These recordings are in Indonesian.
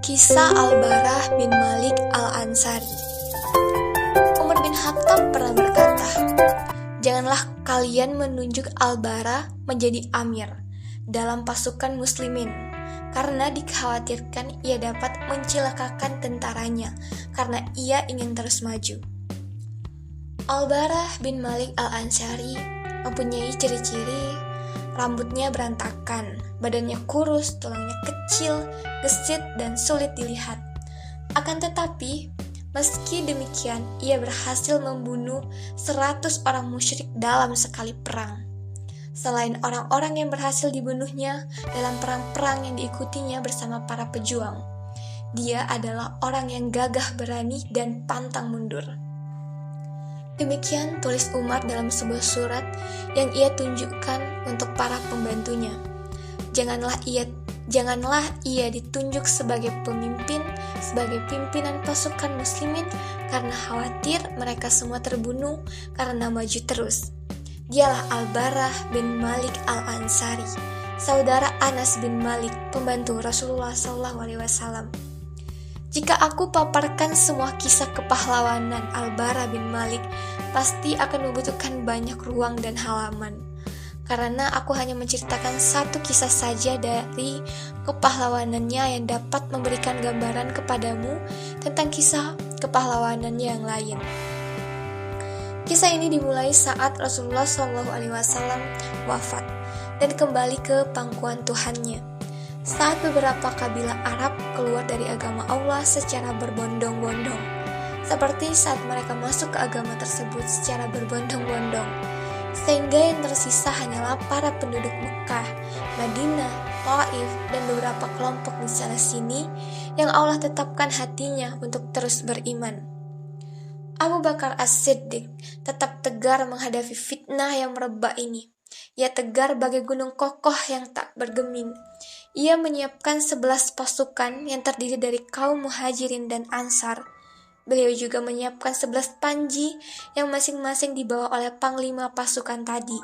Kisah Al-Barah bin Malik Al-Ansari. Umar bin Khattab pernah berkata, "Janganlah kalian menunjuk Al-Barah menjadi amir dalam pasukan muslimin, karena dikhawatirkan ia dapat mencelakakan tentaranya karena ia ingin terus maju." Al-Barah bin Malik Al-Ansari mempunyai ciri-ciri rambutnya berantakan, badannya kurus, tulangnya kecil, gesit, dan sulit dilihat. Akan tetapi, meski demikian, ia berhasil membunuh 100 orang musyrik dalam sekali perang. Selain orang-orang yang berhasil dibunuhnya dalam perang-perang yang diikutinya bersama para pejuang, dia adalah orang yang gagah berani dan pantang mundur. Demikian tulis Umar dalam sebuah surat yang ia tunjukkan untuk para pembantunya. Janganlah ia ditunjuk sebagai pemimpin, sebagai pimpinan pasukan muslimin, karena khawatir mereka semua terbunuh karena maju terus. Dialah Al-Barah bin Malik Al-Ansari, saudara Anas bin Malik, pembantu Rasulullah SAW. Jika aku paparkan semua kisah kepahlawanan Al-Barah bin Malik, pasti akan membutuhkan banyak ruang dan halaman. Karena aku hanya menceritakan satu kisah saja dari kepahlawanannya yang dapat memberikan gambaran kepadamu tentang kisah kepahlawanannya yang lain. Kisah ini dimulai saat Rasulullah SAW wafat dan kembali ke pangkuan Tuhannya. Saat beberapa kabilah Arab keluar dari agama Allah secara berbondong-bondong, seperti saat mereka masuk ke agama tersebut secara berbondong-bondong, sehingga yang tersisa hanyalah para penduduk Mekah, Madinah, Taif, dan beberapa kelompok di sana sini yang Allah tetapkan hatinya untuk terus beriman. Abu Bakar As-Siddiq tetap tegar menghadapi fitnah yang merebak ini. Ia tegar bagai gunung kokoh yang tak bergeming. Ia menyiapkan 11 pasukan yang terdiri dari kaum Muhajirin dan Ansar. Beliau juga menyiapkan 11 panji yang masing-masing dibawa oleh panglima pasukan tadi.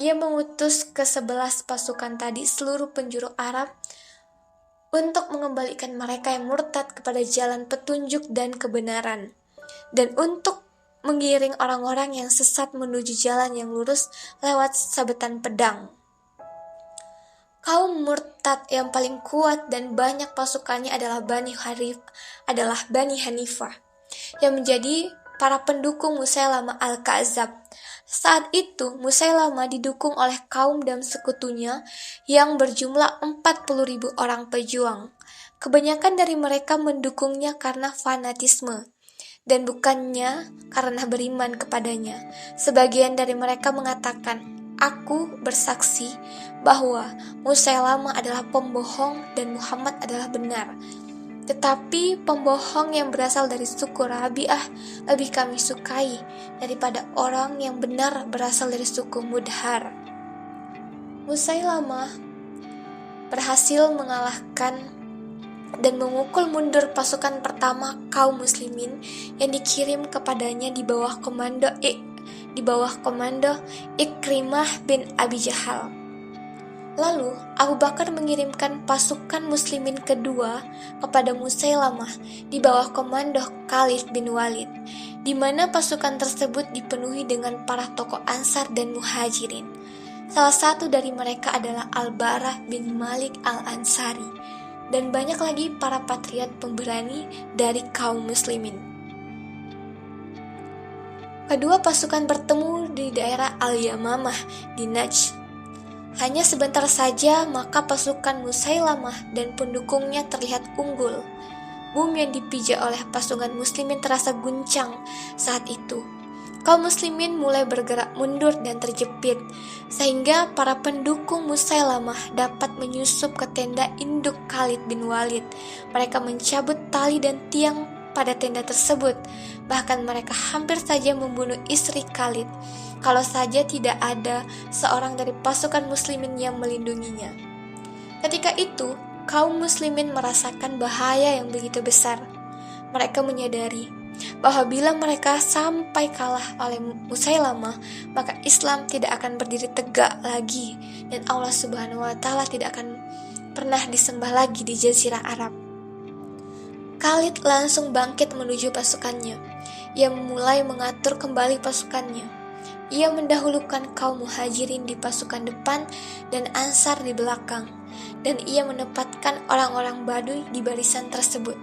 Ia mengutus ke 11 pasukan tadi seluruh penjuru Arab untuk mengembalikan mereka yang murtad kepada jalan petunjuk dan kebenaran, dan untuk menggiring orang-orang yang sesat menuju jalan yang lurus lewat sabetan pedang. Kaum murtad yang paling kuat dan banyak pasukannya adalah Bani Hanifah, yang menjadi para pendukung Musailamah Al-Kadzab. Saat itu Musailamah didukung oleh kaum dan sekutunya yang berjumlah 40.000 orang pejuang. Kebanyakan dari mereka mendukungnya karena fanatisme dan bukannya karena beriman kepadanya. Sebagian dari mereka mengatakan, "Aku bersaksi bahwa Musailamah adalah pembohong dan Muhammad adalah benar. Tetapi pembohong yang berasal dari suku Rabi'ah lebih kami sukai daripada orang yang benar berasal dari suku Mudhar." Musailamah berhasil mengalahkan dan memukul mundur pasukan pertama kaum muslimin yang dikirim kepadanya di bawah komando Ikrimah bin Abi Jahal. Lalu Abu Bakar mengirimkan pasukan muslimin kedua kepada Musailamah di bawah komando Khalid bin Walid, di mana pasukan tersebut dipenuhi dengan para tokoh Ansar dan Muhajirin. Salah satu dari mereka adalah Al-Barah bin Malik Al-Ansari, dan banyak lagi para patriot pemberani dari kaum muslimin. Kedua pasukan bertemu di daerah Al-Yamamah di Najd. Hanya sebentar saja maka pasukan Musailamah dan pendukungnya terlihat unggul. Bumi yang dipijak oleh pasukan muslimin terasa guncang saat itu. Kaum muslimin mulai bergerak mundur dan terjepit, sehingga para pendukung Musailamah dapat menyusup ke tenda induk Khalid bin Walid. Mereka mencabut tali dan tiang pada tenda tersebut. Bahkan mereka hampir saja membunuh istri Khalid, kalau saja tidak ada seorang dari pasukan muslimin yang melindunginya. Ketika itu, kaum muslimin merasakan bahaya yang begitu besar. Mereka menyadari bahwa bila mereka sampai kalah oleh Musailamah, maka Islam tidak akan berdiri tegak lagi dan Allah Subhanahu wa Ta'ala tidak akan pernah disembah lagi di Jazirah Arab. Khalid langsung bangkit menuju pasukannya. Ia mulai mengatur kembali pasukannya. Ia mendahulukan kaum Muhajirin di pasukan depan dan Ansar di belakang, dan ia menempatkan orang-orang Baduy di barisan tersebut.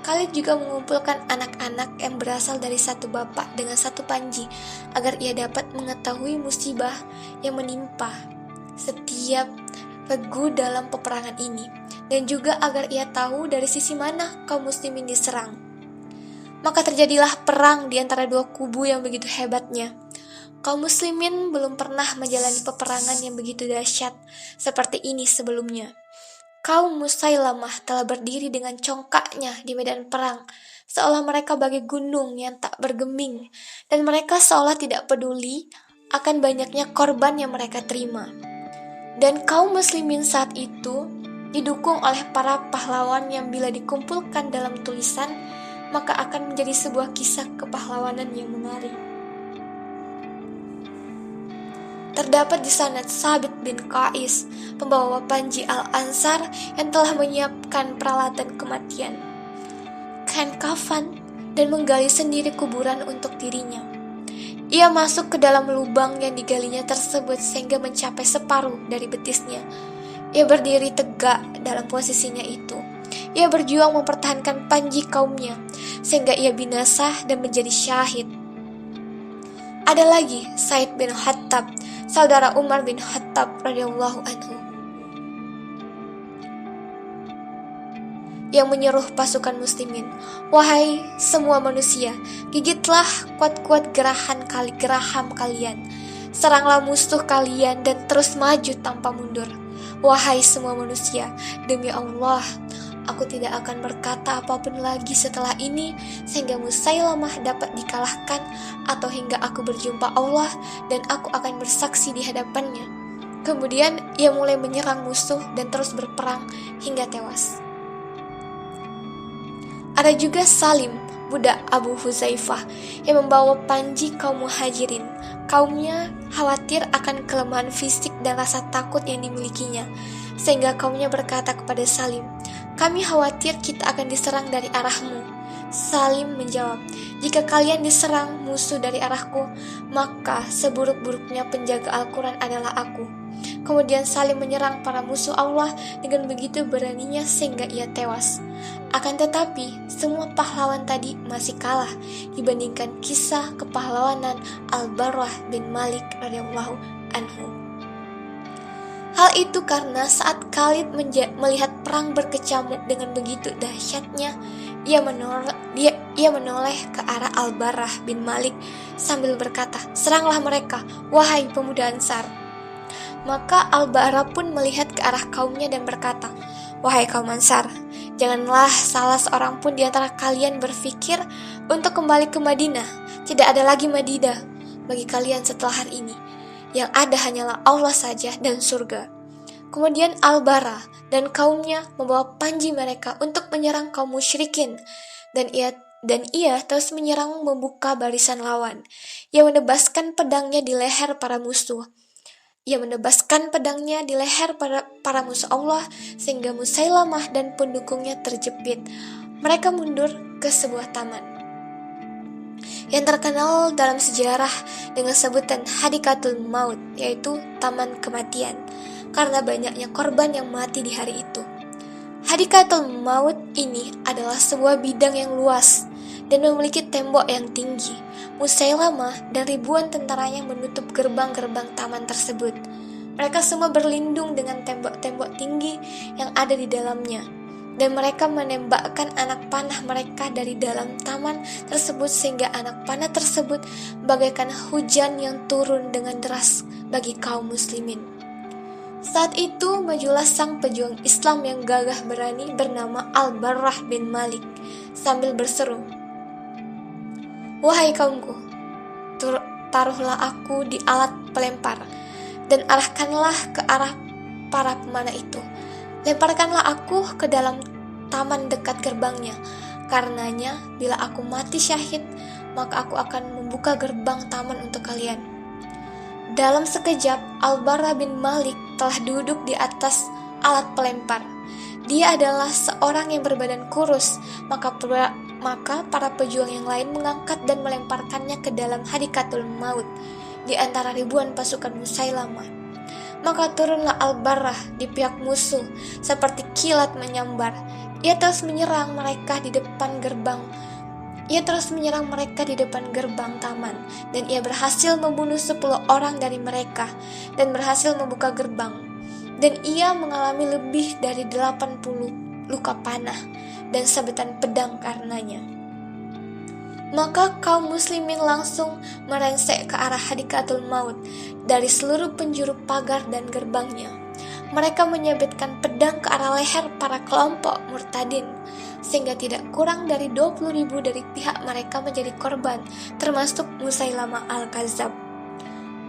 Khalid juga mengumpulkan anak-anak yang berasal dari satu bapak dengan satu panji, agar ia dapat mengetahui musibah yang menimpa setiap regu dalam peperangan ini, dan juga agar ia tahu dari sisi mana kaum muslimin diserang. Maka terjadilah perang di antara dua kubu yang begitu hebatnya. Kaum muslimin belum pernah menjalani peperangan yang begitu dahsyat seperti ini sebelumnya. Kaum Musailamah telah berdiri dengan congkaknya di medan perang, seolah mereka bagai gunung yang tak bergeming, dan mereka seolah tidak peduli akan banyaknya korban yang mereka terima. Dan kaum muslimin saat itu didukung oleh para pahlawan yang bila dikumpulkan dalam tulisan, maka akan menjadi sebuah kisah kepahlawanan yang menarik. Terdapat di sana Sabit bin Qais, pembawa panji Al-Ansar yang telah menyiapkan peralatan kematian, kain kafan, dan menggali sendiri kuburan untuk dirinya. Ia masuk ke dalam lubang yang digalinya tersebut sehingga mencapai separuh dari betisnya. Ia berdiri tegak dalam posisinya itu. Ia berjuang mempertahankan panji kaumnya sehingga ia binasa dan menjadi syahid. Ada lagi Said bin Khattab, saudara Umar bin Khattab radhiyallahu anhu, yang menyuruh pasukan muslimin, "Wahai semua manusia, gigitlah kuat-kuat geraham kalian. Seranglah musuh kalian dan terus maju tanpa mundur. Wahai semua manusia, demi Allah, aku tidak akan berkata apapun lagi setelah ini sehingga Musailamah dapat dikalahkan atau hingga aku berjumpa Allah dan aku akan bersaksi di hadapannya." Kemudian ia mulai menyerang musuh dan terus berperang hingga tewas. Ada juga Salim, budak Abu Huzaifah, yang membawa panji kaum Muhajirin. Kaumnya khawatir akan kelemahan fisik dan rasa takut yang dimilikinya, sehingga kaumnya berkata kepada Salim, "Kami khawatir kita akan diserang dari arahmu." Salim menjawab, "Jika kalian diserang musuh dari arahku, maka seburuk-buruknya penjaga Al-Quran adalah aku." Kemudian Salim menyerang para musuh Allah dengan begitu beraninya sehingga ia tewas. Akan tetapi, semua pahlawan tadi masih kalah dibandingkan kisah kepahlawanan Al-Barrah bin Malik radhiyallahu anhu. Hal itu karena saat Khalid melihat perang berkecamuk dengan begitu dahsyatnya, ia menoleh ke arah Al-Barrah bin Malik sambil berkata, "Seranglah mereka, wahai pemuda Ansar." Maka Al-Barrah pun melihat ke arah kaumnya dan berkata, "Wahai kaum Ansar, janganlah salah seorang pun di antara kalian berpikir untuk kembali ke Madinah. Tidak ada lagi Madinah bagi kalian setelah hari ini. Yang ada hanyalah Allah saja dan surga." Kemudian Al-Barrah dan kaumnya membawa panji mereka untuk menyerang kaum musyrikin, dan ia terus menyerang membuka barisan lawan. Ia menebaskan pedangnya di leher para musuh. Para musuh Allah sehingga Musailamah dan pendukungnya terjepit. Mereka mundur ke sebuah taman yang terkenal dalam sejarah dengan sebutan Hadikatul Maut, yaitu taman kematian, karena banyaknya korban yang mati di hari itu. Hadikatul Maut ini adalah sebuah bidang yang luas dan memiliki tembok yang tinggi. Musailamah dan ribuan tentaranya menutup gerbang-gerbang taman tersebut. Mereka semua berlindung dengan tembok-tembok tinggi yang ada di dalamnya, dan mereka menembakkan anak panah mereka dari dalam taman tersebut sehingga anak panah tersebut bagaikan hujan yang turun dengan deras bagi kaum muslimin. Saat itu majulah sang pejuang Islam yang gagah berani bernama Al-Barrah bin Malik sambil berseru, "Wahai kaumku, taruhlah aku di alat pelempar dan arahkanlah ke arah para pemanah itu. Lemparkanlah aku ke dalam taman dekat gerbangnya. Karenanya, bila aku mati syahid, maka aku akan membuka gerbang taman untuk kalian." Dalam sekejap, Al-Barrah bin Malik telah duduk di atas alat pelempar, Dia adalah seorang yang berbadan kurus, maka para pejuang yang lain mengangkat dan melemparkannya ke dalam hadikatul maut di antara ribuan pasukan Musailamah. Maka turunlah Al-Barrah di pihak musuh seperti kilat menyambar. Ia terus menyerang mereka di depan gerbang taman, dan ia berhasil membunuh 10 orang dari mereka dan berhasil membuka gerbang. Dan ia mengalami lebih dari 80 luka panah dan sabetan pedang karenanya. Maka kaum muslimin langsung merengsek ke arah hadikatul maut dari seluruh penjuru pagar dan gerbangnya. Mereka menyabetkan pedang ke arah leher para kelompok murtadin, sehingga tidak kurang dari 20.000 dari pihak mereka menjadi korban, termasuk Musailamah al-Kadzab.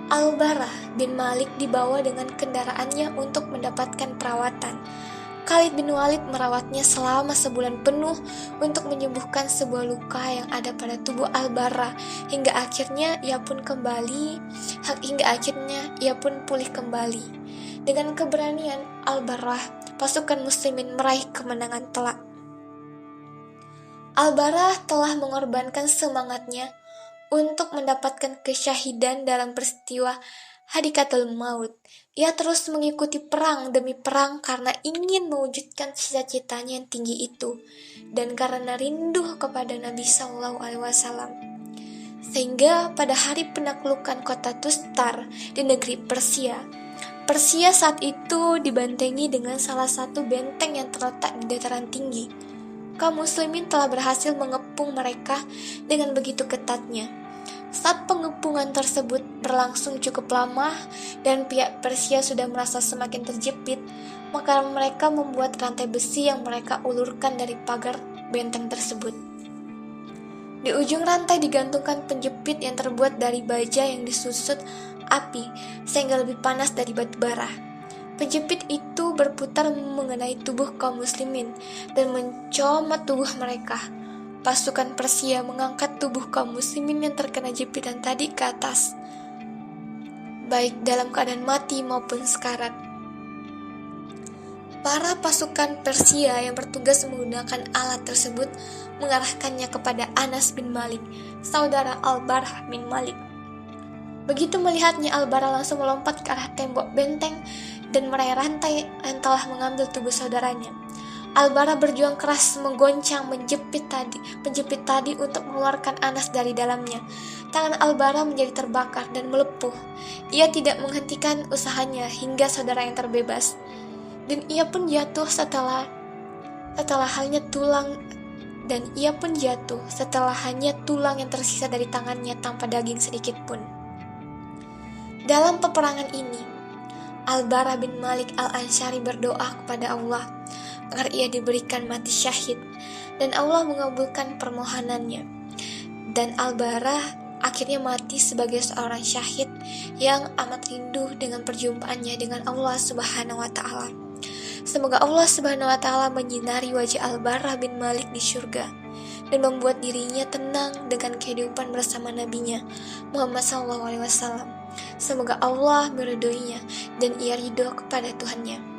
Al-Barrah bin Malik dibawa dengan kendaraannya untuk mendapatkan perawatan. Khalid bin Walid merawatnya selama sebulan penuh untuk menyembuhkan sebuah luka yang ada pada tubuh Al-Barrah hingga akhirnya ia pun pulih kembali. Dengan keberanian Al-Barrah, pasukan muslimin meraih kemenangan telak. Al-Barrah telah mengorbankan semangatnya untuk mendapatkan kesyahidan dalam peristiwa hadikatul maut. Ia terus mengikuti perang demi perang karena ingin mewujudkan cita-citanya yang tinggi itu dan karena rindu kepada Nabi SAW. Sehingga pada hari penaklukan kota Tustar di negeri Persia saat itu dibantengi dengan salah satu benteng yang terletak di dataran tinggi. Kaum muslimin telah berhasil mengepung mereka dengan begitu ketatnya. Saat pengepungan tersebut berlangsung cukup lama dan pihak Persia sudah merasa semakin terjepit, maka mereka membuat rantai besi yang mereka ulurkan dari pagar benteng tersebut. Di ujung rantai digantungkan penjepit yang terbuat dari baja yang disusut api sehingga lebih panas dari batu bara. Penjepit itu berputar mengenai tubuh kaum muslimin dan mencomot tubuh mereka. Pasukan Persia mengangkat tubuh kaum muslimin yang terkena jepitan tadi ke atas, baik dalam keadaan mati maupun sekarat. Para pasukan Persia yang bertugas menggunakan alat tersebut mengarahkannya kepada Anas bin Malik, saudara Al-Barrah bin Malik. Begitu melihatnya, Al-Barrah langsung melompat ke arah tembok benteng dan meraih rantai yang telah mengambil tubuh saudaranya. Al-Barrah berjuang keras menggoncang penjepit tadi untuk mengeluarkan Anas dari dalamnya. Tangan Al-Barrah menjadi terbakar dan melepuh. Ia tidak menghentikan usahanya hingga saudara yang terbebas. Dan ia pun jatuh setelah hanya tulang yang tersisa dari tangannya tanpa daging sedikit pun. Dalam peperangan ini, Al-Barrah bin Malik al-Ansyari berdoa kepada Allah agar ia diberikan mati syahid, dan Allah mengabulkan permohonannya. Dan Al-Barrah akhirnya mati sebagai seorang syahid yang amat rindu dengan perjumpaannya dengan Allah Subhanahu wa Ta'ala. Semoga Allah Subhanahu wa Ta'ala menyinari wajah Al-Barrah bin Malik di surga dan membuat dirinya tenang dengan kehidupan bersama nabinya Muhammad SAW. Semoga Allah meridhoinya dan ia ridho kepada Tuhannya.